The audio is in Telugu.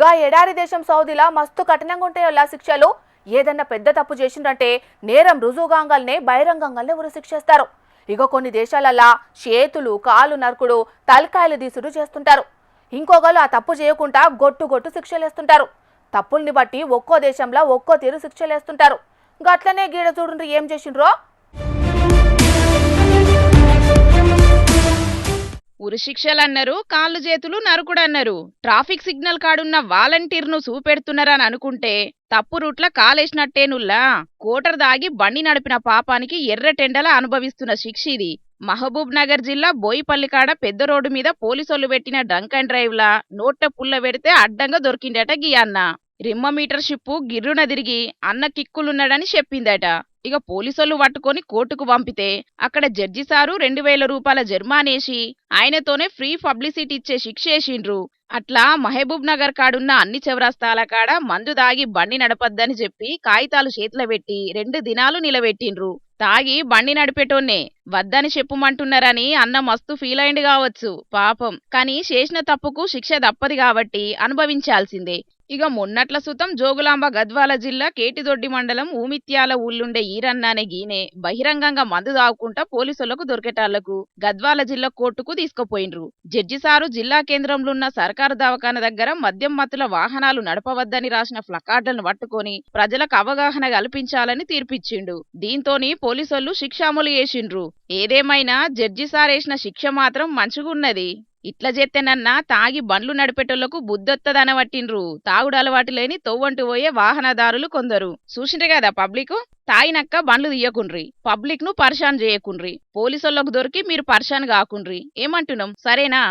గా ఎడారి దేశం సౌదీలా మస్తు కఠినంగా ఉంటాయో శిక్షలు. ఏదన్నా పెద్ద తప్పు చేసిండ్రంటే నేరం రుజువుగాంగాల్నే బహిరంగంగానే ఉరి శిక్షేస్తారు. ఇగో కొన్ని దేశాలల్లా చేతులు కాలు నరుకుడు తలకాయలు తీసుడు చేస్తుంటారు. ఇంకొకరు ఆ తప్పు చేయకుండా గొట్టు శిక్షలేస్తుంటారు. తప్పుల్ని బట్టి ఒక్కో దేశంలో ఒక్కో తీరు శిక్షలేస్తుంటారు. గట్లనే గీడ చూడండి ఏం చేసిండ్రో. ఉరి శిక్షలన్నారు, కాళ్ళు చేతులు నరుకుడన్నారు. ట్రాఫిక్ సిగ్నల్ కాడున్న వాలంటీర్ను చూపెడుతున్నారని అనుకుంటే తప్పు రూట్ల కాలేసినట్టేనుల్లా. కోటర్ దాగి బండి నడిపిన పాపానికి ఎర్రటెండల అనుభవిస్తున్న శిక్ష ఇది. మహబూబ్ నగర్ జిల్లా బోయిపల్లి కాడ పెద్ద రోడ్డు మీద పోలీసోళ్లు పెట్టిన డ్రంక్ అండ్ డ్రైవ్ లా నోట్ల పుల్ల పెడితే అడ్డంగా దొరికిందట గీ అన్న. రిమ్మ మీటర్ షిప్పు గిర్రున తిరిగి అన్న కిక్కులున్నాడని చెప్పిందట. ఇక పోలీసోళ్లు పట్టుకొని కోర్టుకు పంపితే అక్కడ జడ్జి సారు 2000 రూపాయల జరిమానేసి ఆయనతోనే ఫ్రీ పబ్లిసిటీ ఇచ్చే శిక్ష వేసిండ్రు. అట్లా మహబూబ్ నగర్ కాడున్న అన్ని చౌరస్తాల కాడ మందు దాగి బండి నడపద్దని చెప్పి కాగితాలు చేతిలో పెట్టి 2 దినాలు నిలబెట్టిండ్రు. తాగి బండి నడిపేటోన్నే వద్దని చెప్పుమంటున్నారని అన్న మస్తు ఫీల్ అయింది కావచ్చు పాపం. కానీ చేసిన తప్పుకు శిక్ష తప్పది కాబట్టి అనుభవించాల్సిందే. ఇక మొన్నట్ల సుతం జోగులాంబ గద్వాల జిల్లా కేటిదొడ్డి మండలం ఊమిత్యాల ఊళ్ళుండే ఈరన్న అనే గీనే బహిరంగంగా మందు తాగుకుంటా పోలీసులకు దొరికేటాళ్లకు గద్వాల జిల్లా కోర్టుకు తీసుకుపోయిండ్రు. జడ్జి సారు జిల్లా కేంద్రంలో ఉన్న సర్కారు దవాఖాన దగ్గర మద్యం మత్తుల వాహనాలు నడపవద్దని రాసిన ప్లకార్డులను పట్టుకొని ప్రజలకు అవగాహన కల్పించాలని తీర్పిచ్చిండు. దీంతోని పోలీసులు శిక్ష అమలు చేసిండ్రు. ఏదేమైనా జడ్జి సార్ వేసిన శిక్ష మాత్రం మంచిగున్నది. ఇట్లా చేస్తేనన్నా తాగి బండ్లు నడిపేటోళ్లకు బుద్ధొత్తదనబట్టిండ్రు. తాగుడు అలవాటు లేని తొవ్వంటూ పోయే వాహనదారులు కొందరు. చూసిండ్రు కదా పబ్లిక్. తాగినక్క బండ్లు తీయకుండ్రి, పబ్లిక్ ను పర్షాన్ చేయకుండ్రి, పోలీసులకు దొరికి మీరు పర్షాన్ కాకుండ్రి. ఏమంటున్నాం, సరేనా?